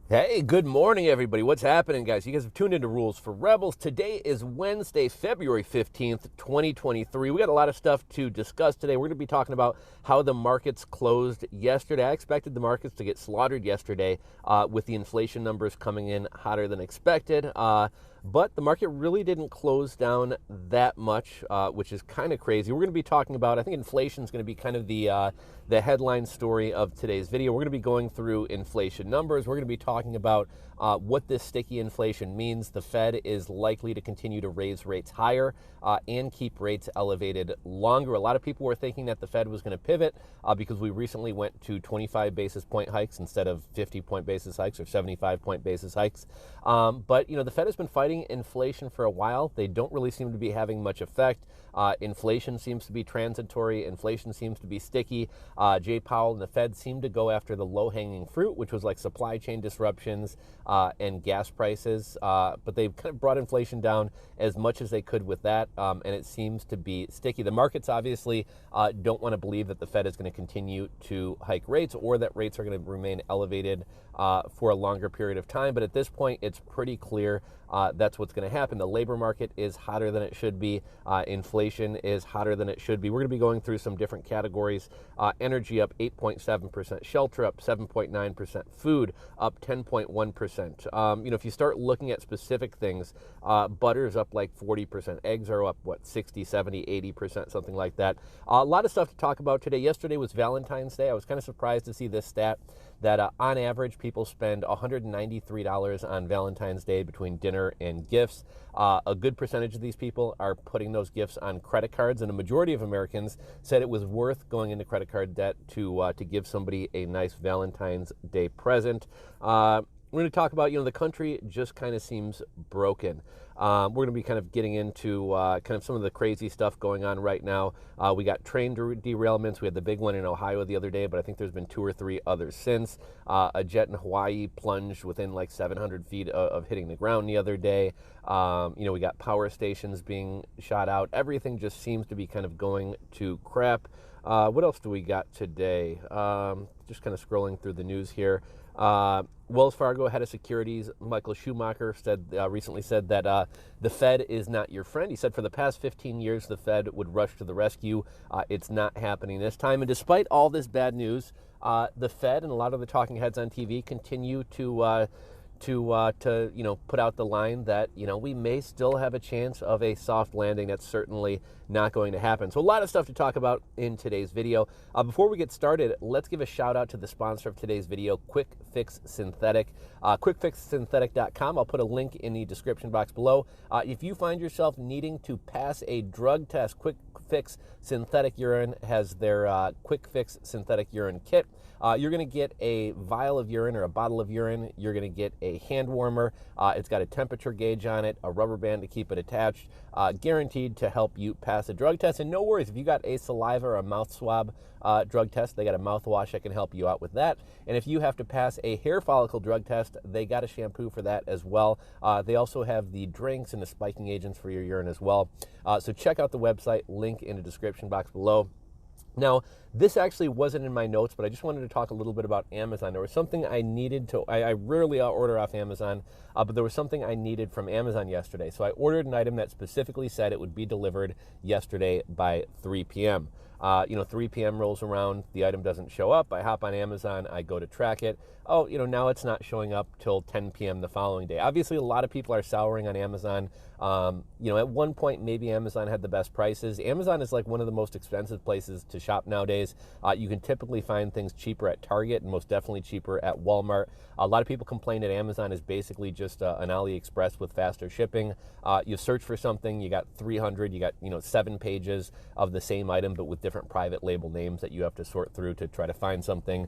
Hey, good morning, everybody. What's happening, guys? You guys have tuned into Rules for Rebels. Today is Wednesday, February 15th, 2023. We got a lot of stuff to discuss today. We're going to be talking about how the markets closed yesterday. I expected the markets to get slaughtered yesterday with the inflation numbers coming in hotter than expected. But the market really didn't close down that much, which is kind of crazy. We're going to be talking about, I think inflation is going to be kind of the headline story of today's video. We're going to be going through inflation numbers. We're going to be talking about what this sticky inflation means. The Fed is likely to continue to raise rates higher and keep rates elevated longer. A lot of people were thinking that the Fed was going to pivot because we recently went to 25 basis point hikes instead of 50 point basis hikes or 75 point basis hikes. But, the Fed has been fighting inflation for a while. They don't really seem to be having much effect. Inflation seems to be transitory. Inflation seems to be sticky. Jay Powell and the Fed seem to go after the low-hanging fruit, which was like supply chain disruptions and gas prices. But they've kind of brought inflation down as much as they could with that, and it seems to be sticky. The markets obviously don't want to believe that the Fed is going to continue to hike rates or that rates are going to remain elevated for a longer period of time. But at this point, it's pretty clear that's what's going to happen. The labor market is hotter than it should be. Inflation is hotter than it should be. We're going to be going through some different categories. Energy up 8.7%, shelter up 7.9%, food up 10.1%. If you start looking at specific things, butter's up like 40%, eggs are up, 60, 70, 80%, something like that. A lot of stuff to talk about today. Yesterday was Valentine's Day. I was kind of surprised to see this stat that on average people spend $193 on Valentine's Day between dinner and gifts. A good percentage of these people are putting those gifts on credit cards, and a majority of Americans said it was worth going into credit card debt to give somebody a nice Valentine's Day present. We're going to talk about, the country just kind of seems broken. We're going to be kind of getting into kind of some of the crazy stuff going on right now. We got train derailments. We had the big one in Ohio the other day, but I think there's been 2 or 3 others since. A jet in Hawaii plunged within like 700 feet of hitting the ground the other day. We got power stations being shot out. Everything just seems to be kind of going to crap. What else do we got today? Just kind of scrolling through the news here. Wells Fargo head of securities, Michael Schumacher, recently said that the Fed is not your friend. He said for the past 15 years, the Fed would rush to the rescue. It's not happening this time. And despite all this bad news, the Fed and a lot of the talking heads on TV continue to put out the line that, we may still have a chance of a soft landing. That's certainly not going to happen. So a lot of stuff to talk about in today's video. Before we get started, let's give a shout out to the sponsor of today's video, Quick Fix Synthetic. QuickFixSynthetic.com. I'll put a link in the description box below. If you find yourself needing to pass a drug test, Quick Fix Synthetic Urine has their Quick Fix Synthetic Urine Kit. You're going to get a vial of urine or a bottle of urine. You're going to get a hand warmer. It's got a temperature gauge on it, a rubber band to keep it attached, guaranteed to help you pass a drug test. And no worries, if you got a saliva or a mouth swab drug test, they got a mouthwash that can help you out with that. And if you have to pass a hair follicle drug test, they got a shampoo for that as well. They also have the drinks and the spiking agents for your urine as well. So check out the website, link in the description box below. Now, this actually wasn't in my notes, but I just wanted to talk a little bit about Amazon. There was something I needed to, I rarely order off Amazon, but there was something I needed from Amazon yesterday. So I ordered an item that specifically said it would be delivered yesterday by 3 p.m. 3 p.m. rolls around, the item doesn't show up. I hop on Amazon, I go to track it. Oh, now it's not showing up till 10 p.m. the following day. Obviously, a lot of people are souring on Amazon. At one point, maybe Amazon had the best prices. Amazon is like one of the most expensive places to shop nowadays. You can typically find things cheaper at Target and most definitely cheaper at Walmart. A lot of people complain that Amazon is basically just an AliExpress with faster shipping. You search for something, you got 300, you got 7 pages of the same item, but with different private label names that you have to sort through to try to find something.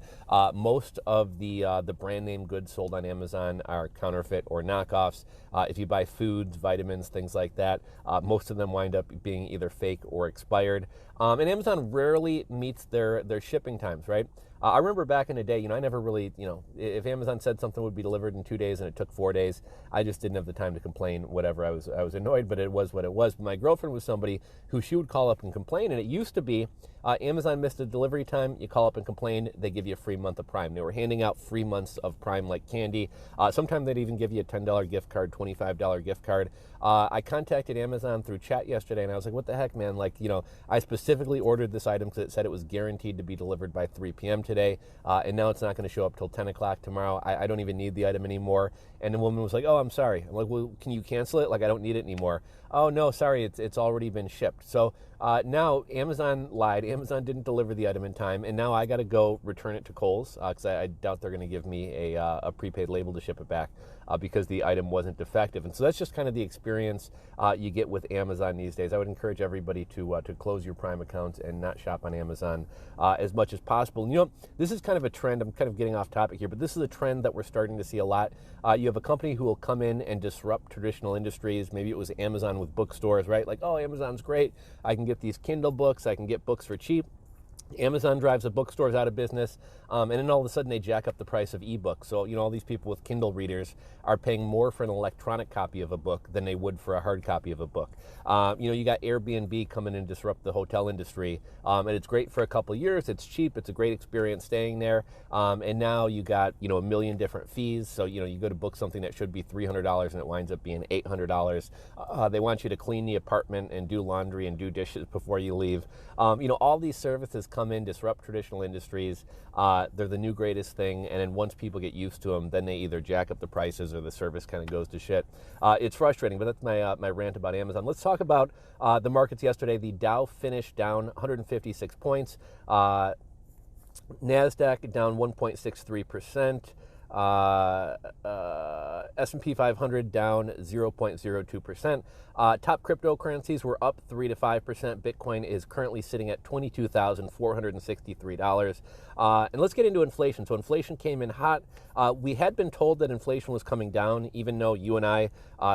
Most of the brand name goods sold on Amazon are counterfeit or knockoffs. If you buy foods, vitamins, things like that, most of them wind up being either fake or expired. And Amazon rarely meets their shipping times, right? I remember back in the day, I never really, if Amazon said something would be delivered in 2 days and it took 4 days, I just didn't have the time to complain, whatever. I was annoyed, but it was what it was. But my girlfriend was somebody who she would call up and complain, and it used to be Amazon missed a delivery time, you call up and complain, they give you a free month of Prime. They were handing out free months of Prime like candy. Sometimes they'd even give you a $10 gift card, $25 gift card. I contacted Amazon through chat yesterday, and I was like, what the heck, man? I specifically ordered this item because it said it was guaranteed to be delivered by 3 p.m. today, and now it's not going to show up till 10 o'clock tomorrow. I don't even need the item anymore. And the woman was like, oh, I'm sorry. I'm like, well, can you cancel it? I don't need it anymore. Oh, no, sorry, it's already been shipped. So now Amazon lied. Amazon didn't deliver the item in time, and now I got to go return it to Kohl's because I doubt they're going to give me a prepaid label to ship it back because the item wasn't defective. And so that's just kind of the experience you get with Amazon these days. I would encourage everybody to close your Prime accounts and not shop on Amazon as much as possible. And, this is kind of a trend. I'm kind of getting off topic here, but this is a trend that we're starting to see a lot. You have a company who will come in and disrupt traditional industries. Maybe it was Amazon with bookstores, right? Like, oh, Amazon's great. I can get these Kindle books. I can get books for cheap. Amazon drives the bookstores out of business, and then all of a sudden they jack up the price of ebooks. So, all these people with Kindle readers are paying more for an electronic copy of a book than they would for a hard copy of a book. You got Airbnb come in and disrupt the hotel industry, and it's great for a couple of years. It's cheap. It's a great experience staying there. And now you got, a million different fees. So, you go to book something that should be $300 and it winds up being $800. They want you to clean the apartment and do laundry and do dishes before you leave. All these services come in, disrupt traditional industries. They're the new greatest thing, and then once people get used to them, then they either jack up the prices or the service kind of goes to shit. It's frustrating, but that's my rant about Amazon. Let's talk about the markets yesterday. The Dow finished down 156 points. NASDAQ down 1.63%. S&P 500 down 0.02%. Top cryptocurrencies were up 3 to 5%. Bitcoin is currently sitting at $22,463. And let's get into inflation. So inflation came in hot. We had been told that inflation was coming down, even though you and I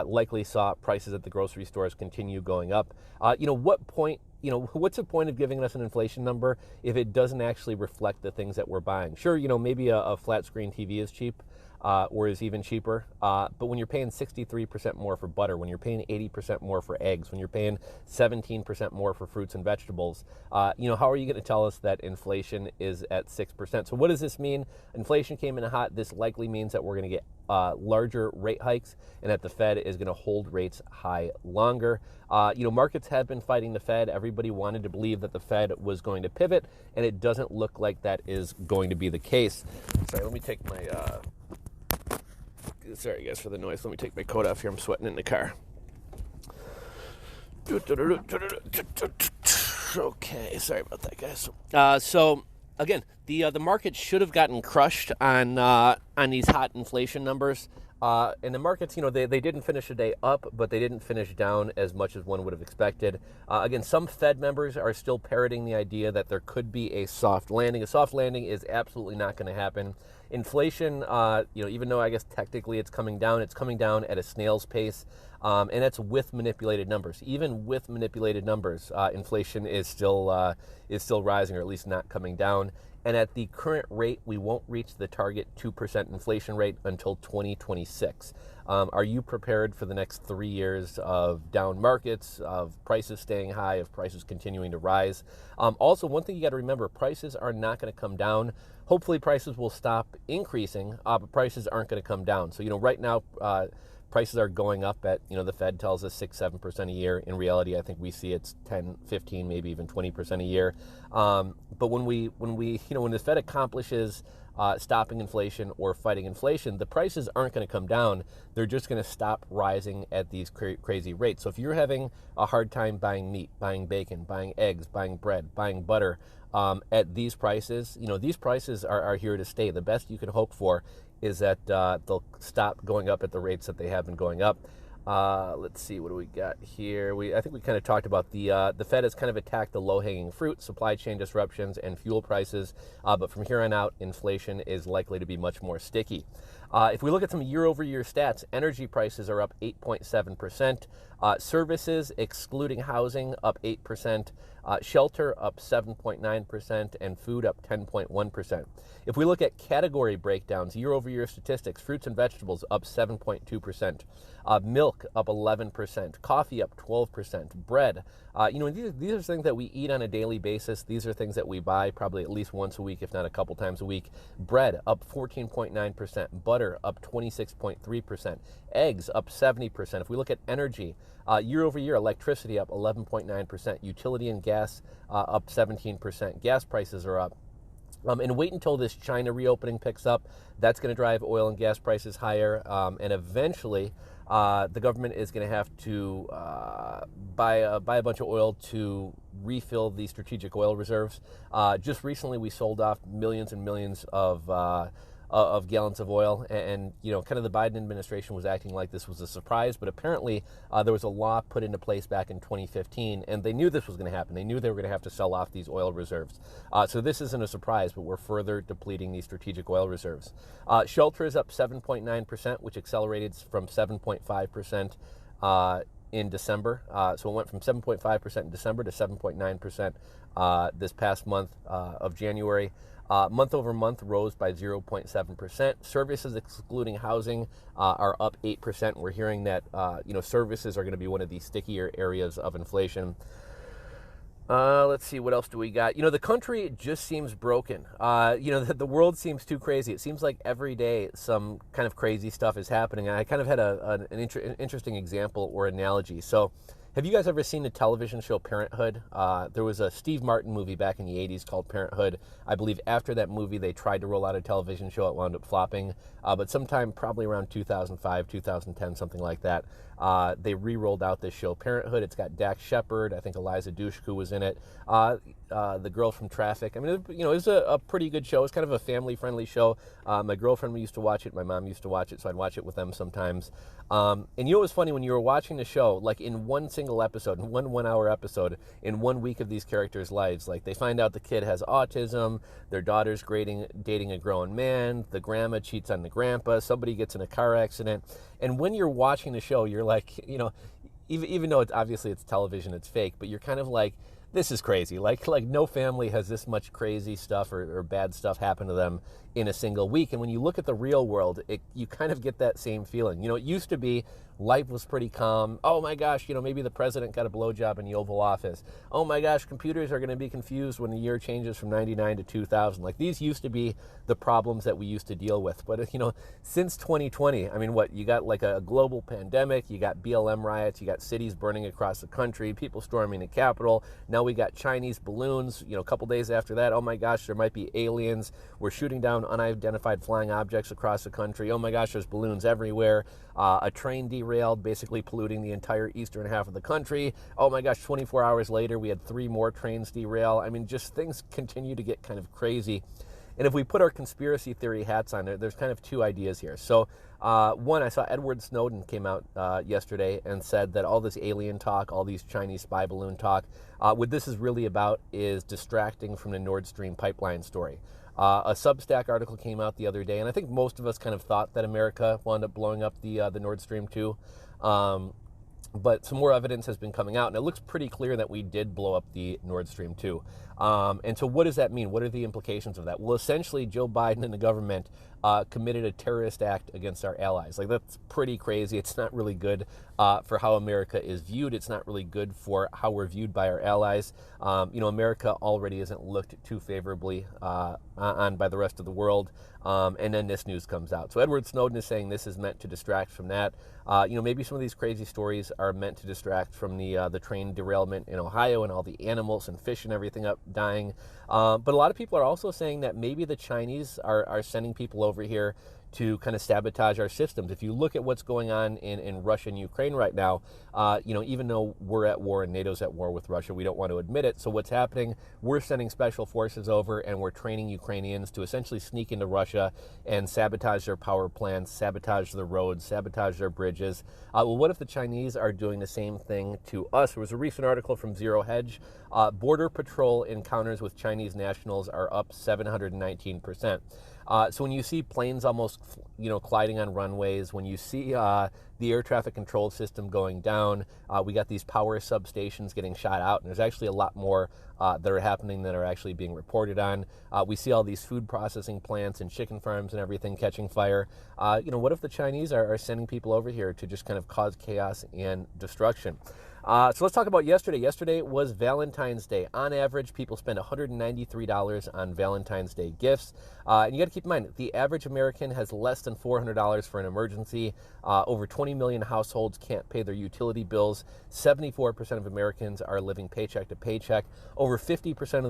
likely saw prices at the grocery stores continue going up. What point? What's the point of giving us an inflation number if it doesn't actually reflect the things that we're buying? Sure, maybe a flat screen TV is cheap or is even cheaper, but when you're paying 63% more for butter, when you're paying 80% more for eggs, when you're paying 17% more for fruits and vegetables, how are you going to tell us that inflation is at 6%? So what does this mean? Inflation came in hot. This likely means that we're going to get larger rate hikes and that the Fed is going to hold rates high longer. Markets have been fighting the Fed. Everybody wanted to believe that the Fed was going to pivot, and it doesn't look like that is going to be the case. Sorry, let me take my, sorry guys for the noise. Let me take my coat off here. I'm sweating in the car. Okay, sorry about that, guys. So again, the market should have gotten crushed on these hot inflation numbers. And the markets, they didn't finish the day up, but they didn't finish down as much as one would have expected. Again, some Fed members are still parroting the idea that there could be a soft landing. A soft landing is absolutely not going to happen. Inflation, even though I guess technically it's coming down at a snail's pace, and that's with manipulated numbers. Even with manipulated numbers, inflation is still rising, or at least not coming down. And at the current rate, we won't reach the target 2% inflation rate until 2026. Are you prepared for the next 3 years of down markets, of prices staying high, of prices continuing to rise? Also, one thing you got to remember, prices are not going to come down. Hopefully prices will stop increasing, but prices aren't going to come down. So, right now, prices are going up at, the Fed tells us 6-7% a year. In reality, I think we see it's 10, 15, maybe even 20% a year. But when the Fed accomplishes stopping inflation or fighting inflation, the prices aren't going to come down. They're just going to stop rising at these crazy rates. So if you're having a hard time buying meat, buying bacon, buying eggs, buying bread, buying butter at these prices, these prices are here to stay. The best you can hope for is that they'll stop going up at the rates that they have been going up. Let's see, what do we got here? I think we kind of talked about the Fed has kind of attacked the low-hanging fruit, supply chain disruptions and fuel prices, but from here on out, inflation is likely to be much more sticky. If we look at some year-over-year stats, energy prices are up 8.7%, services, excluding housing, up 8%, shelter up 7.9%, and food up 10.1%. If we look at category breakdowns, year-over-year statistics, fruits and vegetables up 7.2%. Milk up 11%, coffee up 12%, bread. These are things that we eat on a daily basis. These are things that we buy probably at least once a week, if not a couple times a week. Bread up 14.9%, butter up 26.3%, eggs up 70%. If we look at energy, year over year, electricity up 11.9%, utility and gas up 17%. Gas prices are up. And wait until this China reopening picks up. That's going to drive oil and gas prices higher. And eventually, the government is going to have to buy a bunch of oil to refill the strategic oil reserves. Just recently, we sold off millions and millions of gallons of oil, and kind of the Biden administration was acting like this was a surprise, but apparently there was a law put into place back in 2015, and they knew this was going to happen. They knew they were going to have to sell off these oil reserves. So this isn't a surprise, but we're further depleting these strategic oil reserves. Shelter is up 7.9%, which accelerated from 7.5% in December. So it went from 7.5% in December to 7.9% this past month of January. Month over month rose by 0.7%. Services excluding housing are up 8%. We're hearing that services are going to be one of the stickier areas of inflation. Let's see, what else do we got? The country just seems broken. The world seems too crazy. It seems like every day some kind of crazy stuff is happening. And I kind of had an interesting example or analogy. So have you guys ever seen the television show Parenthood? There was a Steve Martin movie back in the 80s called Parenthood. I believe after that movie, they tried to roll out a television show. It wound up flopping. But sometime probably around 2005, 2010, something like that, they re-rolled out this show Parenthood. It's got Dax Shepard. I think Eliza Dushku was in it. The girl from Traffic. I mean, it was a pretty good show. It's kind of a family-friendly show. My girlfriend used to watch it. My mom used to watch it, so I'd watch it with them sometimes. And it was funny when you were watching the show, like in one single episode, in one 1 hour episode, in 1 week of these characters' lives, like they find out the kid has autism, their daughter's dating a grown man, the grandma cheats on the grandpa, somebody gets in a car accident. And when you're watching the show, you're like, even though it's television, it's fake, but you're kind of like, this is crazy. Like no family has this much crazy stuff or bad stuff happen to them in a single week. And when you look at the real world, you kind of get that same feeling. It used to be life was pretty calm. Oh my gosh, maybe the president got a blowjob in the Oval Office. Oh my gosh, computers are going to be confused when the year changes from 99 to 2000. Like these used to be the problems that we used to deal with. But since 2020, I mean, you got like a global pandemic, you got BLM riots, you got cities burning across the country, people storming the Capitol. Now we got Chinese balloons. A couple days after that, oh my gosh, there might be aliens. We're shooting down unidentified flying objects across the country. Oh my gosh, there's balloons everywhere. A train derailed, basically polluting the entire eastern half of the country. Oh my gosh, 24 hours later, we had 3 more trains derail. I mean, just things continue to get kind of crazy. And if we put our conspiracy theory hats on, there's kind of 2 ideas here. So one, I saw Edward Snowden came out yesterday and said that all this alien talk, all these Chinese spy balloon talk, what this is really about is distracting from the Nord Stream pipeline story. A Substack article came out the other day, and I think most of us kind of thought that America wound up blowing up the Nord Stream 2. But some more evidence has been coming out, and it looks pretty clear that we did blow up the Nord Stream 2. And so what does that mean? What are the implications of that? Well, essentially, Joe Biden and the government committed a terrorist act against our allies. Like, that's pretty crazy. It's not really good for how America is viewed. It's not really good for how we're viewed by our allies. America already isn't looked too favorably on by the rest of the world. And then this news comes out. So Edward Snowden is saying this is meant to distract from that. Maybe some of these crazy stories are meant to distract from the train derailment in Ohio and all the animals and fish and everything dying. But a lot of people are also saying that maybe the Chinese are sending people over here to kind of sabotage our systems. If you look at what's going on in Russia and Ukraine right now, even though we're at war and NATO's at war with Russia, we don't want to admit it. So what's happening, we're sending special forces over and we're training Ukrainians to essentially sneak into Russia and sabotage their power plants, sabotage their roads, sabotage their bridges. Well, what if the Chinese are doing the same thing to us? There was a recent article from Zero Hedge. Border Patrol encounters with Chinese nationals are up 719%. So when you see planes almost, colliding on runways, when you see the air traffic control system going down, we got these power substations getting shot out, and there's actually a lot more that are happening that are actually being reported on. We see all these food processing plants and chicken farms and everything catching fire. What if the Chinese are sending people over here to just kind of cause chaos and destruction? So let's talk about yesterday. Yesterday was Valentine's Day. On average, people spend $193 on Valentine's Day gifts. And you got to keep in mind, the average American has less than $400 for an emergency. Over 20 million households can't pay their utility bills. 74% of Americans are living paycheck to paycheck. Over 50%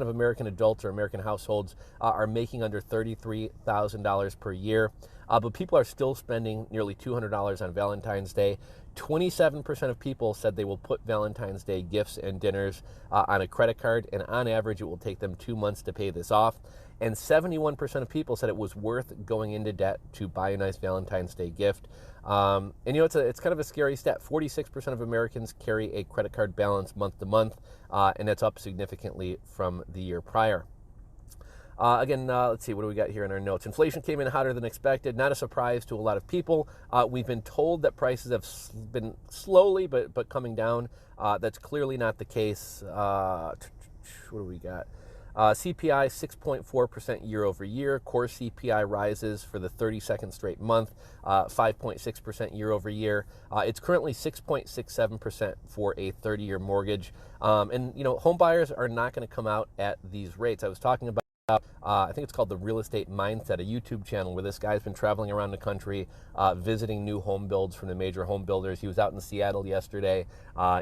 of American adults or American households are making under $33,000 per year. But people are still spending nearly $200 on Valentine's Day. 27% of people said they will put Valentine's Day gifts and dinners on a credit card, and on average, it will take them 2 months to pay this off. And 71% of people said it was worth going into debt to buy a nice Valentine's Day gift. It's kind of a scary stat. 46% of Americans carry a credit card balance month to month, and that's up significantly from the year prior. Let's see, what do we got here in our notes? Inflation came in hotter than expected, not a surprise to a lot of people. We've been told that prices have been slowly but coming down. That's clearly not the case. What do we got? CPI 6.4% year over year. Core CPI rises for the 32nd straight month, 5.6% year over year. It's currently 6.67% for a 30-year mortgage. Home buyers are not going to come out at these rates. I was talking about I think it's called The Real Estate Mindset, a YouTube channel where this guy's been traveling around the country, visiting new home builds from the major home builders. He was out in Seattle yesterday.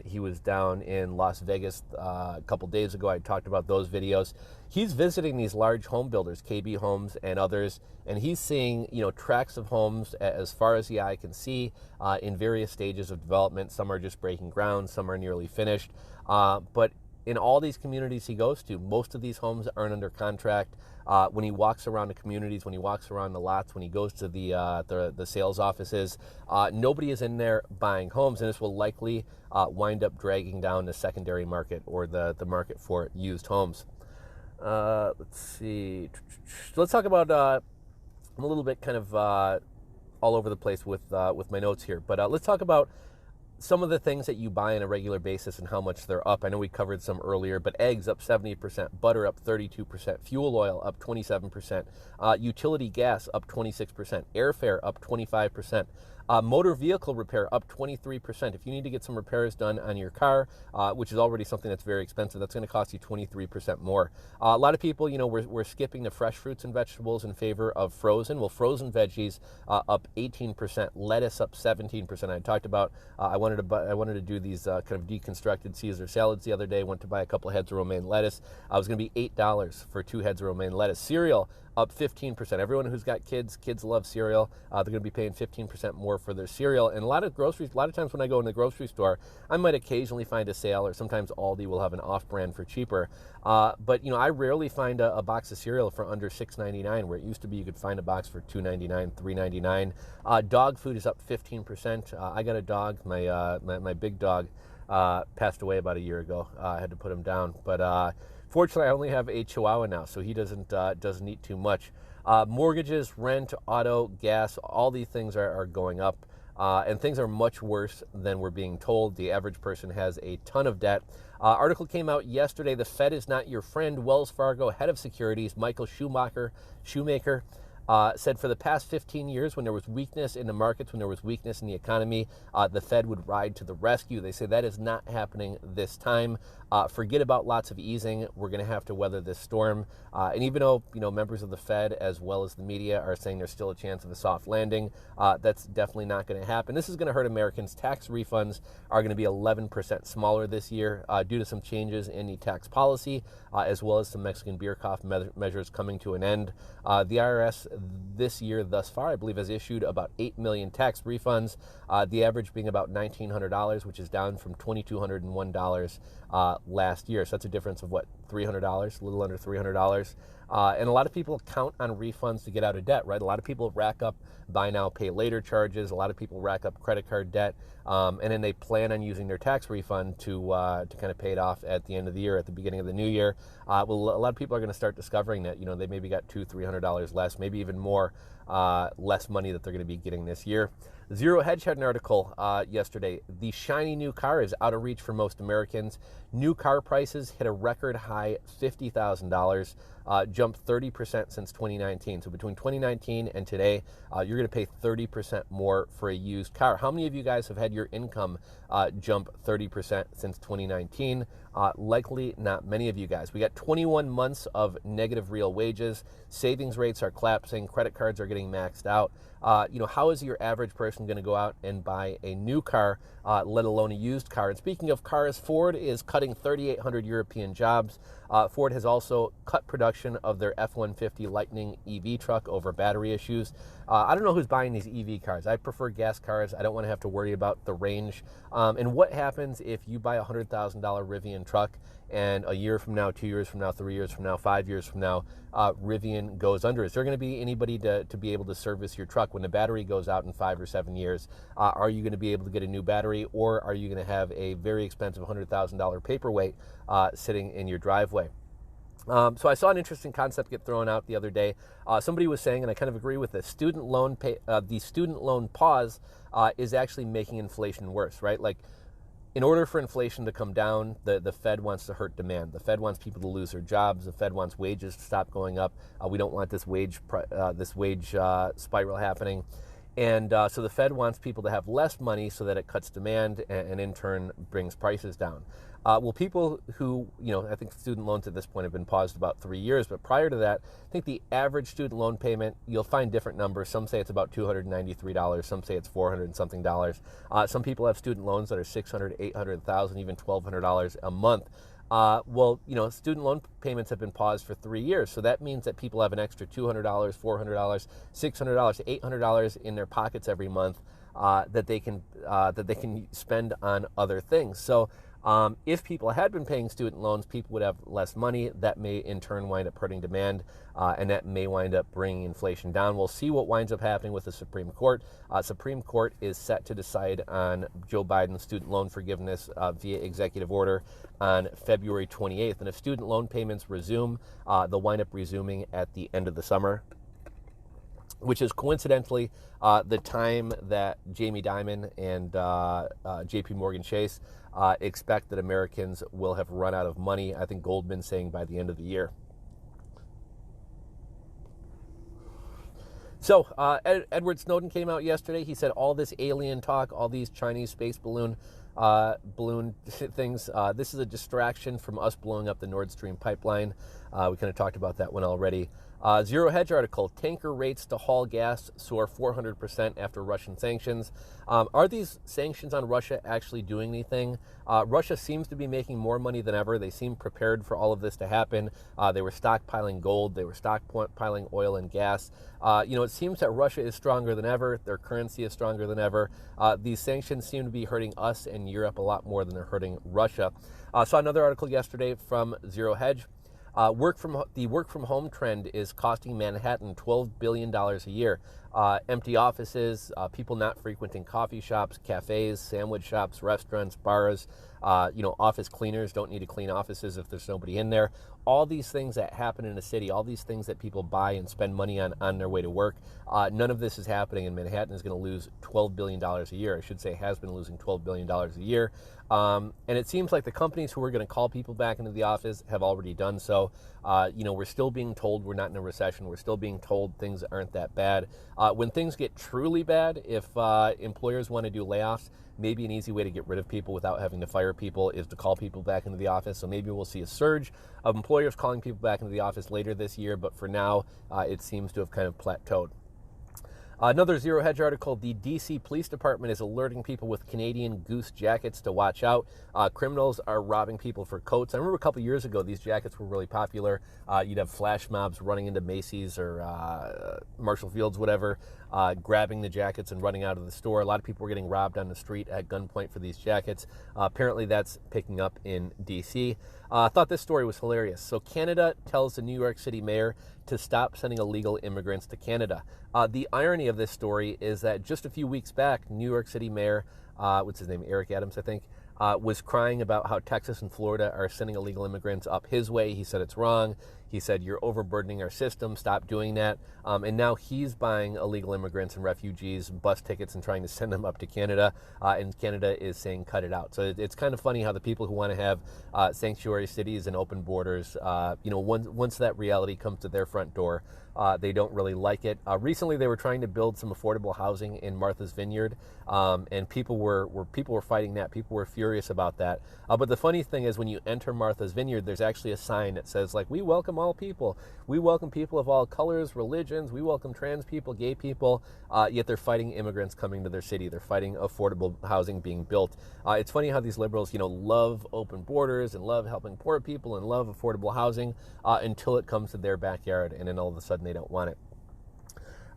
He was down in Las Vegas a couple days ago. I talked about those videos. He's visiting these large home builders, KB Homes and others, and he's seeing, tracts of homes as far as the eye can see in various stages of development. Some are just breaking ground, some are nearly finished. But in all these communities he goes to, most of these homes aren't under contract. When he walks around the communities, when he walks around the lots, when he goes to the sales offices, nobody is in there buying homes, and this will likely wind up dragging down the secondary market or the market for used homes. Let's see. Let's talk about. I'm a little bit kind of all over the place with my notes here, but let's talk about some of the things that you buy on a regular basis and how much they're up. I know we covered some earlier, but eggs up 70%, butter up 32%, fuel oil up 27%, utility gas up 26%, airfare up 25%. Motor vehicle repair up 23%. If you need to get some repairs done on your car, which is already something that's very expensive, that's going to cost you 23% more. A lot of people, we're skipping the fresh fruits and vegetables in favor of frozen. Well, frozen veggies up 18%, lettuce up 17%. I talked about I wanted to do these kind of deconstructed Caesar salads the other day. Went to buy a couple of heads of romaine lettuce. It was going to be $8 for 2 heads of romaine lettuce. Cereal up 15%. Everyone who's got kids love cereal. They're going to be paying 15% more for their cereal. And a lot of times when I go in the grocery store, I might occasionally find a sale, or sometimes Aldi will have an off-brand for cheaper. But I rarely find a box of cereal for under $6.99, where it used to be you could find a box for $2.99, $3.99. Dog food is up 15%. I got a dog. My big dog passed away about a year ago. I had to put him down, but fortunately, I only have a Chihuahua now, so he doesn't eat too much. Mortgages, rent, auto, gas, all these things are going up, and things are much worse than we're being told. The average person has a ton of debt. Article came out yesterday. The Fed is not your friend. Wells Fargo head of securities, Michael Schumacher, said for the past 15 years, when there was weakness in the markets, when there was weakness in the economy, the Fed would ride to the rescue. They say that is not happening this time. Forget about lots of easing. We're going to have to weather this storm. And even though members of the Fed as well as the media are saying there's still a chance of a soft landing, that's definitely not going to happen. This is going to hurt Americans. Tax refunds are going to be 11% smaller this year due to some changes in the tax policy, as well as some Mexican beer cough measures coming to an end. The IRS this year thus far, I believe, has issued about 8 million tax refunds, the average being about $1,900, which is down from $2,201 last year. So that's a difference of, what, $300, a little under $300. And a lot of people count on refunds to get out of debt, right? A lot of people rack up buy now, pay later charges. A lot of people rack up credit card debt, and then they plan on using their tax refund to kind of pay it off at the end of the year, at the beginning of the new year. Well, a lot of people are going to start discovering that, they maybe got $200-$300 less, maybe even more less money that they're going to be getting this year. Zero Hedge had an article yesterday. The shiny new car is out of reach for most Americans. New car prices hit a record high $50,000, jumped 30% since 2019. So between 2019 and today, you're going to pay 30% more for a used car. How many of you guys have had your income jump 30% since 2019? Likely not many of you guys. We got 21 months of negative real wages. Savings rates are collapsing. Credit cards are getting maxed out. How is your average person going to go out and buy a new car, let alone a used car? And speaking of cars, Ford is cutting 3,800 European jobs. Ford has also cut production of their F-150 Lightning EV truck over battery issues. I don't know who's buying these EV cars. I prefer gas cars. I don't want to have to worry about the range. And what happens if you buy a $100,000 Rivian truck and a year from now, 2 years from now, 3 years from now, 5 years from now, Rivian goes under? Is there going to be anybody to be able to service your truck when the battery goes out in 5 or 7 years? Are you going to be able to get a new battery, or are you going to have a very expensive $100,000 paperweight sitting in your driveway? So I saw an interesting concept get thrown out the other day. Somebody was saying, and I kind of agree with this, the student loan pause is actually making inflation worse, right? Like, in order for inflation to come down, the Fed wants to hurt demand. The Fed wants people to lose their jobs. The Fed wants wages to stop going up. We don't want this wage spiral happening. And so the Fed wants people to have less money so that it cuts demand and in turn brings prices down. Well, people who, I think student loans at this point have been paused about 3 years, but prior to that, I think the average student loan payment, you'll find different numbers. Some say it's about $293, some say it's $400 and something dollars. Some people have student loans that are $600, $800, $1,000, even $1,200 a month. Student loan payments have been paused for 3 years, so that means that people have an extra $200, $400, $600, $800 in their pockets every month that they can spend on other things. So if people had been paying student loans, people would have less money. That may in turn wind up hurting demand, and that may wind up bringing inflation down. We'll see what winds up happening with the Supreme Court. Supreme Court is set to decide on Joe Biden's student loan forgiveness via executive order on February 28th. And if student loan payments resume, they'll wind up resuming at the end of the summer, which is coincidentally the time that Jamie Dimon and JP Morgan Chase expect that Americans will have run out of money. I think Goldman's saying by the end of the year. So Edward Snowden came out yesterday. He said all this alien talk, all these Chinese space balloon things, this is a distraction from us blowing up the Nord Stream pipeline. We kind of talked about that one already. Zero Hedge article, tanker rates to haul gas soar 400% after Russian sanctions. Are these sanctions on Russia actually doing anything? Russia seems to be making more money than ever. They seem prepared for all of this to happen. They were stockpiling gold. They were stockpiling oil and gas. It seems that Russia is stronger than ever. Their currency is stronger than ever. These sanctions seem to be hurting us and Europe a lot more than they're hurting Russia. Saw another article yesterday from Zero Hedge. The work from home trend is costing Manhattan $12 billion a year. Empty offices, people not frequenting coffee shops, cafes, sandwich shops, restaurants, bars. Office cleaners don't need to clean offices if there's nobody in there. All these things that happen in a city, all these things that people buy and spend money on their way to work, none of this is happening, and Manhattan is going to lose $12 billion a year. I should say has been losing $12 billion a year. And it seems like the companies who are going to call people back into the office have already done so. We're still being told we're not in a recession. We're still being told things aren't that bad. When things get truly bad, if employers want to do layoffs, maybe an easy way to get rid of people without having to fire people is to call people back into the office. So maybe we'll see a surge of employers calling people back into the office later this year. But for now, it seems to have kind of plateaued. Another Zero Hedge article, the DC Police Department is alerting people with Canadian Goose jackets to watch out. Criminals are robbing people for coats. I remember a couple years ago, these jackets were really popular. You'd have flash mobs running into Macy's or Marshall Fields, whatever, grabbing the jackets and running out of the store. A lot of people were getting robbed on the street at gunpoint for these jackets. Apparently that's picking up in DC. I thought this story was hilarious. So Canada tells the New York City mayor to stop sending illegal immigrants to Canada. The irony of this story is that just a few weeks back, New York City mayor, what's his name, Eric Adams, I think, was crying about how Texas and Florida are sending illegal immigrants up his way. He said it's wrong. He said, you're overburdening our system. Stop doing that. And now he's buying illegal immigrants and refugees bus tickets and trying to send them up to Canada. And Canada is saying, cut it out. So it's kind of funny how the people who want to have sanctuary cities and open borders, once that reality comes to their front door, they don't really like it. Recently, they were trying to build some affordable housing in Martha's Vineyard, and people were fighting that. People were furious about that. But the funny thing is, when you enter Martha's Vineyard, there's actually a sign that says, like, we welcome all people. We welcome people of all colors, religions. We welcome trans people, gay people. Yet they're fighting immigrants coming to their city. They're fighting affordable housing being built. It's funny how these liberals, love open borders and love helping poor people and love affordable housing until it comes to their backyard, and then all of a sudden they don't want it.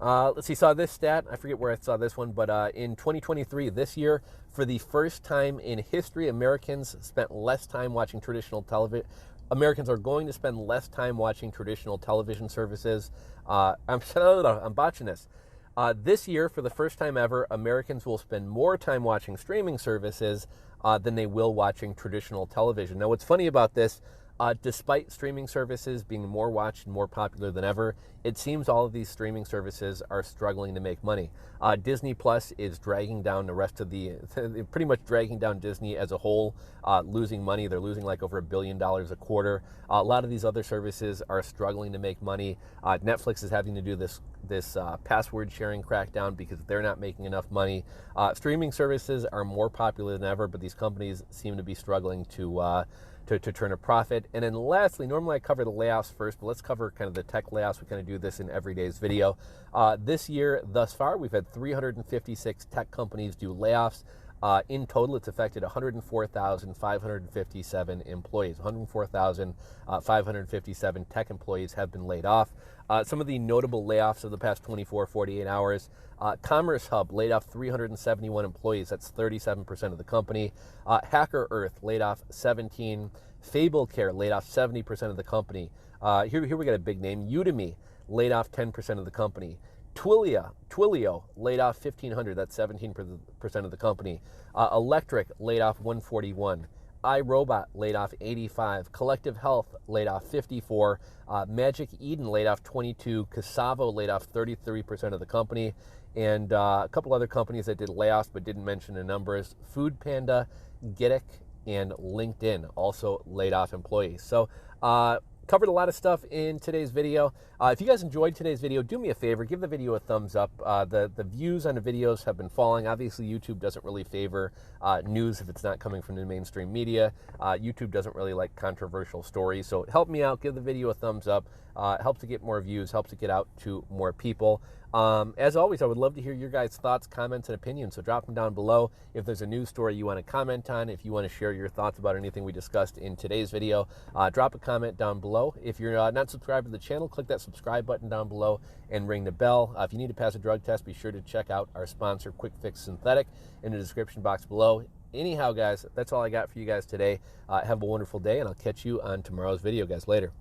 Let's see, saw this stat. I forget where I saw this one, but in 2023, this year, for the first time in history, Americans spent less time watching traditional television. Americans are going to spend less time watching traditional television services. I'm botching this. This year, for the first time ever, Americans will spend more time watching streaming services than they will watching traditional television. Now, what's funny about this, despite streaming services being more watched and more popular than ever, it seems all of these streaming services are struggling to make money. Disney Plus is dragging down the rest of pretty much dragging down Disney as a whole, losing money. They're losing like over $1 billion a quarter. A lot of these other services are struggling to make money. Netflix is having to do this password sharing crackdown because they're not making enough money. Streaming services are more popular than ever, but these companies seem to be struggling to turn a profit. And then lastly, normally I cover the layoffs first, but let's cover kind of the tech layoffs. We kind of do this in every day's video. This year, thus far, we've had 356 tech companies do layoffs. In total, it's affected 104,557 employees. 104,557 tech employees have been laid off. Some of the notable layoffs of the past 48 hours. Commerce Hub laid off 371 employees. That's 37% of the company. Hacker Earth laid off 17. FableCare laid off 70% of the company. Here we got a big name. Udemy laid off 10% of the company. Twilio laid off 1,500. That's 17% of the company. Electric laid off 141. iRobot laid off 85. Collective Health laid off 54. Magic Eden laid off 22. Cassavo laid off 33% of the company. And a couple other companies that did layoffs but didn't mention the numbers. Food Panda, Gittic, and LinkedIn also laid off employees. So covered a lot of stuff in today's video. If you guys enjoyed today's video, do me a favor, give the video a thumbs up. The views on the videos have been falling. Obviously, YouTube doesn't really favor news if it's not coming from the mainstream media. YouTube doesn't really like controversial stories. So help me out, give the video a thumbs up. Helps to get more views, helps to get out to more people. As always, I would love to hear your guys' thoughts, comments, and opinions, so drop them down below. If there's a news story you want to comment on, if you want to share your thoughts about anything we discussed in today's video, drop a comment down below. If you're not subscribed to the channel, click that subscribe button down below and ring the bell. If you need to pass a drug test, be sure to check out our sponsor, Quick Fix Synthetic, in the description box below. Anyhow, guys, that's all I got for you guys today. Have a wonderful day, and I'll catch you on tomorrow's video, guys. Later.